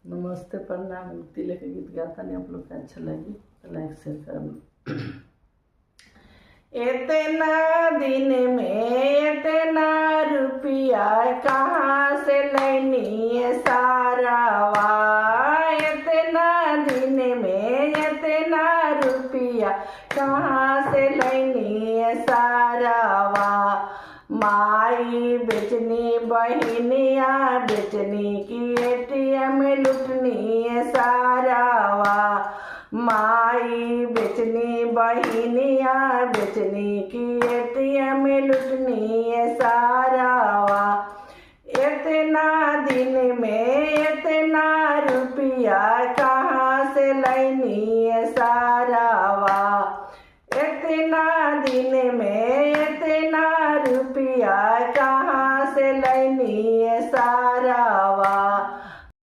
नमस्ते, प्रणाम। मुक्ति लेके गीत गाता नहीं, आप लोग का अच्छा लगी तो लाइक शेयर करना। इतना दिन में इतना रुपया कहाँ से लैनी सारावा, इतना दिन में इतना रुपया कहाँ से लैनी सारावा। माई बेचनी बहनिया बेचनी की एटीएम लुटनी सारावा। माई बेचनी बहनिया बेचनी की एटीएम लुटनी सारावा। इतना दिन में इतना रुपया